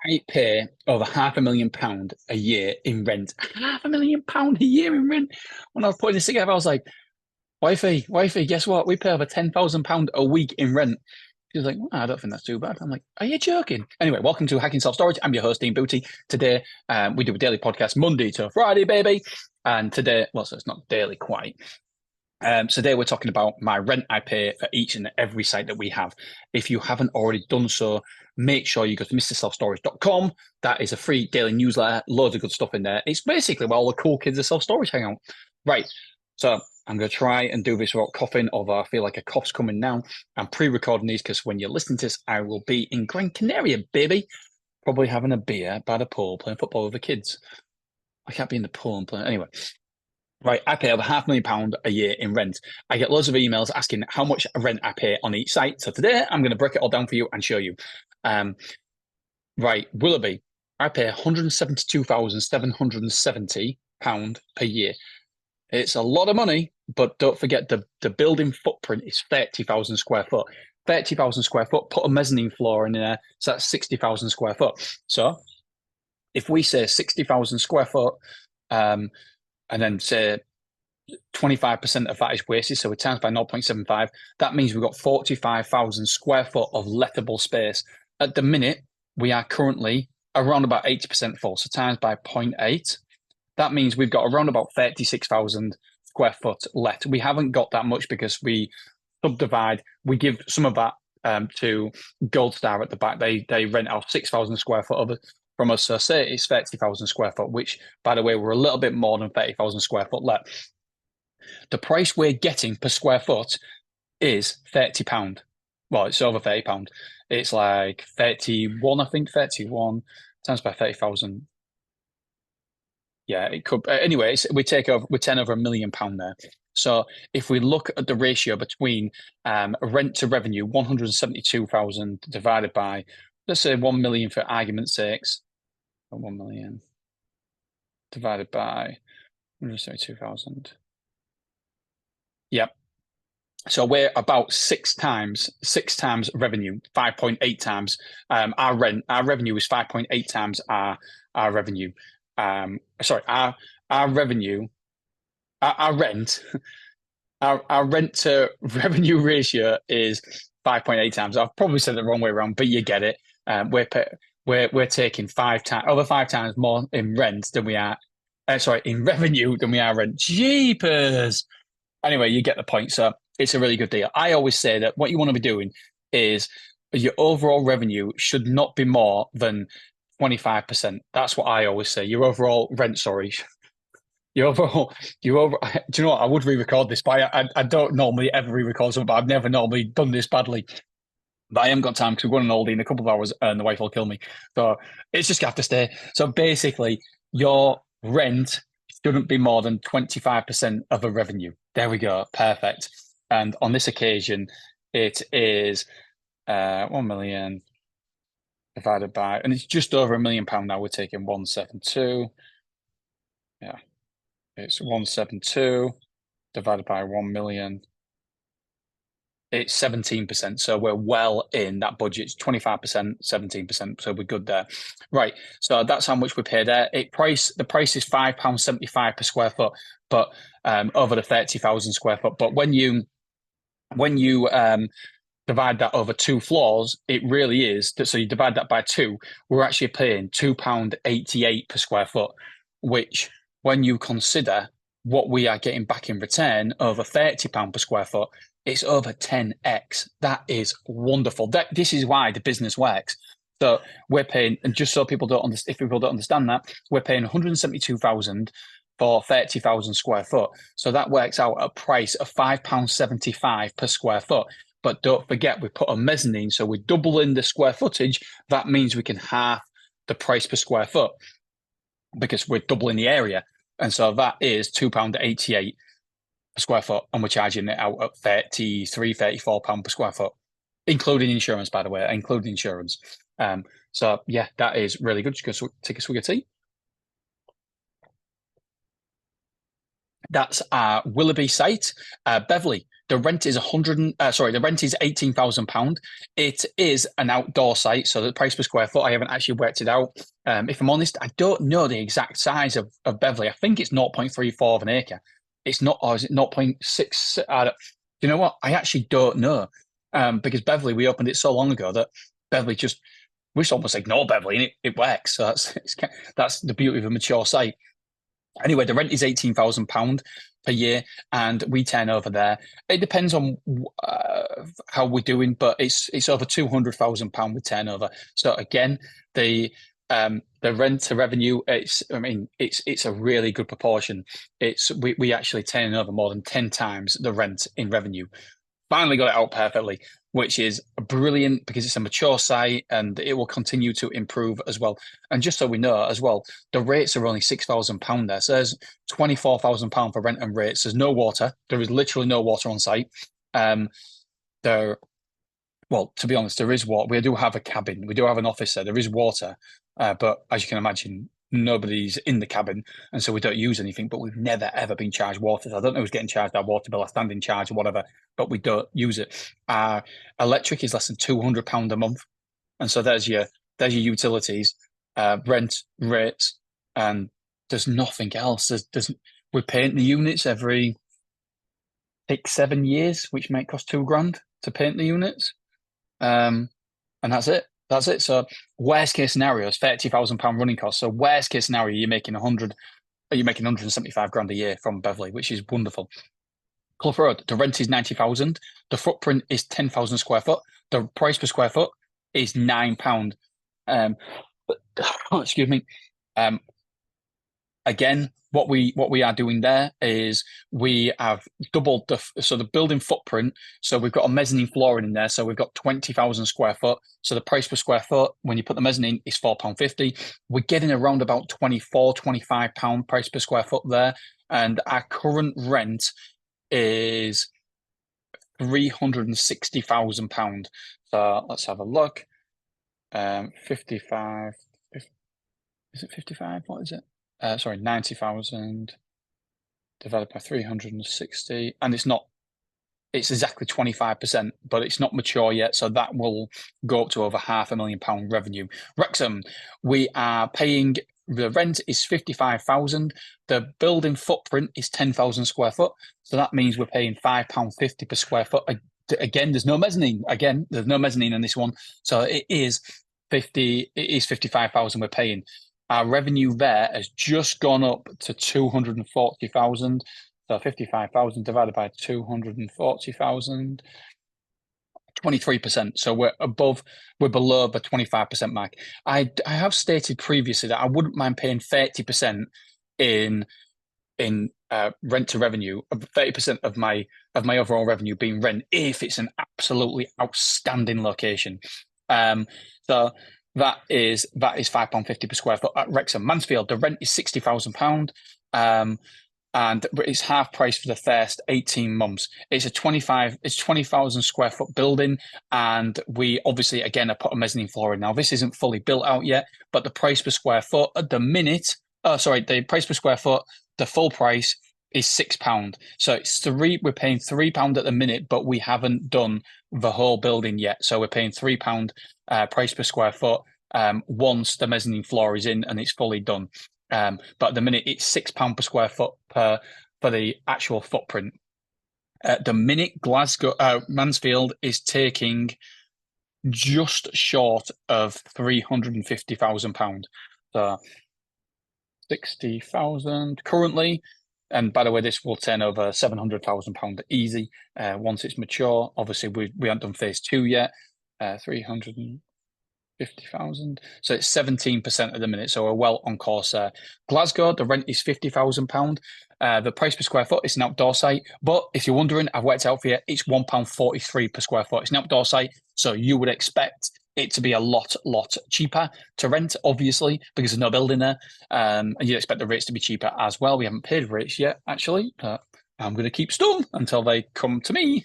I pay over £500,000 a year in rent. £500,000 a year in rent. When I was putting this together, I was like, wifey, guess what? We pay over £10,000 a week in rent. She was like, well, I don't think that's too bad. I'm like, are you joking? Anyway, welcome to Hacking Self Storage. I'm your host, Dean Booty. Today, we do a daily podcast Monday to Friday, baby. And today, well, so it's not daily quite. So today we're talking about my rent I pay for each and every site that we have. If you haven't already done so, make sure you go to mrselfstorage.com. That is a free daily newsletter, loads of good stuff in there. It's basically where all the cool kids of self-storage hang out. Right, so I'm going to try and do this without coughing, although I feel like a cough's coming now. I'm pre-recording these because when you're listening to this, I will be in Gran Canaria, baby. Probably having a beer by the pool, playing football with the kids. I can't be in the pool and playing. Anyway, right, I pay over £500,000 a year in rent. I get loads of emails asking how much rent I pay on each site. So today I'm going to break it all down for you and show you. Right, Willoughby, I pay £172,770 per year. It's a lot of money, but don't forget the building footprint is 30,000 square foot. 30,000 square foot, put a mezzanine floor in there, so that's 60,000 square foot. So if we say 60,000 square foot, and then say 25% of that is wasted, so we times by 0.75, that means we've got 45,000 square foot of lettable space. At the minute, we are currently around about 80% full, so times by 0.8, that means we've got around about 36,000 square foot let. We haven't got that much because we subdivide, we give some of that to Gold Star at the back. They rent out 6,000 square foot of it from us. So say it's 30,000 square foot, which, by the way, we're a little bit more than 30,000 square foot let. The price we're getting per square foot is £30. Well, it's over £30. It's like 31, I think, 31 times by 30,000. Yeah, it could. Anyway, we're $10 over £1 million there. So if we look at the ratio between rent to revenue, 172,000 divided by, let's say 1 million for argument's sakes, 1 million divided by 172,000. Yep. So we're about six times revenue, 5.8 times our rent. Our revenue is 5.8 times our revenue. Sorry, our revenue, our rent, our rent to revenue ratio is 5.8 times. I've probably said it the wrong way around, but you get it. We're taking over 5 times more in rent than we are. In revenue than we are rent. Jeepers. Anyway, you get the point. So it's a really good deal. I always say that what you want to be doing is your overall revenue should not be more than 25%. That's what I always say. Your overall rent, sorry. Your overall, do you know what? I would re-record this, but I don't normally ever re-record something, but I've never normally done this badly. But I haven't got time because we're going on holiday in a couple of hours and the wife will kill me. So it's just got to stay. So basically, your rent shouldn't be more than 25% of a revenue. There we go. Perfect. And on this occasion, it is 1 million divided by, and it's just over £1 million now. We're taking 172. Yeah, it's 172 divided by 1 million. It's 17%. So we're well in that budget. It's 25%, 17%. So we're good there. Right. So that's how much we pay there. The price is £5.75 per square foot, but over the 30,000 square foot. But when you divide that over 2 floors, it really is. So you divide that by 2, we're actually paying £2.88 per square foot, which when you consider what we are getting back in return over £30 per square foot, it's over 10x. That is wonderful. This is why the business works. So we're paying, and just so people don't understand, if people don't understand that, we're paying 172,000 for 30,000 square foot. So that works out at a price of £5.75 per square foot. But don't forget, we put a mezzanine, so we're doubling the square footage. That means we can half the price per square foot because we're doubling the area. And so that is £2.88 per square foot, and we're charging it out at £33, £34 per square foot, including insurance, by the way, including insurance. So yeah, that is really good. Just go take a swig of tea. That's our Willoughby site. Beverley, the rent is the rent is £18,000. It is an outdoor site, so the price per square foot, I haven't actually worked it out. If I'm honest, I don't know the exact size of Beverley. I think it's 0.34 of an acre. It's not, or is it 0.6? You know what? I actually don't know. Because Beverley, we opened it so long ago that Beverley just, we just almost ignore Beverley and it works. So that's the beauty of a mature site. Anyway, the rent is £18,000 per year, and we turn over there. It depends on how we're doing, but it's over £200,000 with turnover. So again, the rent to revenue, it's a really good proportion. We actually turn over more than 10 times the rent in revenue. Finally got it out perfectly, which is brilliant because it's a mature site and it will continue to improve as well. And just so we know as well, the rates are only £6,000 there. So there's £24,000 for rent and rates. There's no water. There is literally no water on site. There, well, to be honest, there is water. We do have a cabin. We do have an office there. There is water. But as you can imagine, nobody's in the cabin, and so we don't use anything, but we've never ever been charged water. So I don't know who's getting charged our water bill, a standing charge or whatever, but we don't use it. Our electric is less than £200 a month. And so there's your utilities, rent, rates, and there's nothing else. We paint the units every 6-7 years, which might cost £2,000 to paint the units. And that's it. That's it. So worst case scenario is £30,000 running costs. So worst case scenario, you're making 175 grand a year from Beverley, which is wonderful. Clough Road, the rent is 90,000. The footprint is 10,000 square foot. The price per square foot is £9. Excuse me. Again, what we are doing there is we have doubled the building footprint. So we've got a mezzanine flooring in there. So we've got 20,000 square foot. So the price per square foot, when you put the mezzanine, is £4.50. We're getting around about £24-25 price per square foot there. And our current rent is £360,000. So let's have a look. 55. Is it 55? What is it? Sorry, 90,000 divided by 360, and it's exactly 25%, but it's not mature yet, so that will go up to over £500,000 revenue. Wrexham, we are paying, the rent is 55,000. The building footprint is 10,000 square foot, so that means we're paying £5.50 per square foot. Again, there's no mezzanine. Again, there's no mezzanine on this one, so it is 55,000 we're paying. Our revenue there has just gone up to 240,000. So 55,000 divided by 240,000, 23%. So we're below the 25% mark. I have stated previously that I wouldn't mind paying 30% in rent to revenue, 30% of my overall revenue being rent if it's an absolutely outstanding location. So that is £5.50 per square foot at Wrexham. Mansfield, the rent is £60,000, and it's half price for the first 18 months. It's 20,000 square foot building, and we obviously again have put a mezzanine floor in. Now this isn't fully built out yet, but the price per square foot at the minute, the price per square foot, the full price is £6. So we're paying £3 at the minute, but we haven't done the whole building yet. So we're paying £3 price per square foot once the mezzanine floor is in and it's fully done. But at the minute it's £6 per square foot for the actual footprint. At the minute, Mansfield is taking just short of £350,000. So 60,000 currently. And by the way, this will turn over £700,000 easy once it's mature. Obviously, we haven't done phase 2 yet. 350,000. So it's 17% at the minute. So we're well on course there. Glasgow, the rent is £50,000. The price per square foot is an outdoor site. But if you're wondering, I've worked it out for you. It's £1.43 per square foot. It's an outdoor site. So you would expect it to be a lot cheaper to rent, obviously, because there's no building there. And you'd expect the rates to be cheaper as well. We haven't paid rates yet, actually. But I'm going to keep stum until they come to me.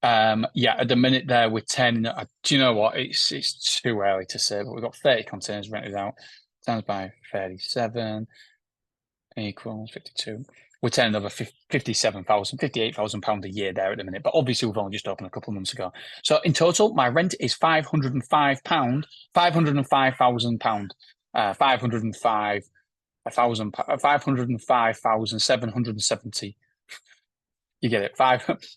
At the minute there, we're turning. Do you know what? It's too early to say, but we've got 30 containers rented out, times by 37. equals 52. We're turning over 57,000, 58,000 pounds a year there at the minute. But obviously, we've only just opened a couple of months ago. So in total, my rent is £505, £505,000, 505,770. You get it,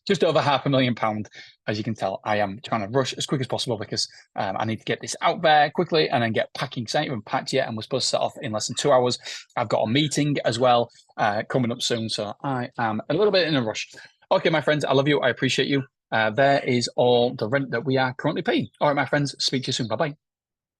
just over £500,000. As you can tell, I am trying to rush as quick as possible because I need to get this out there quickly and then get packing. It's not even packed yet, and we're supposed to set off in less than 2 hours. I've got a meeting as well coming up soon, so I am a little bit in a rush. Okay, my friends, I love you. I appreciate you. There is all the rent that we are currently paying. All right, my friends, speak to you soon. Bye-bye.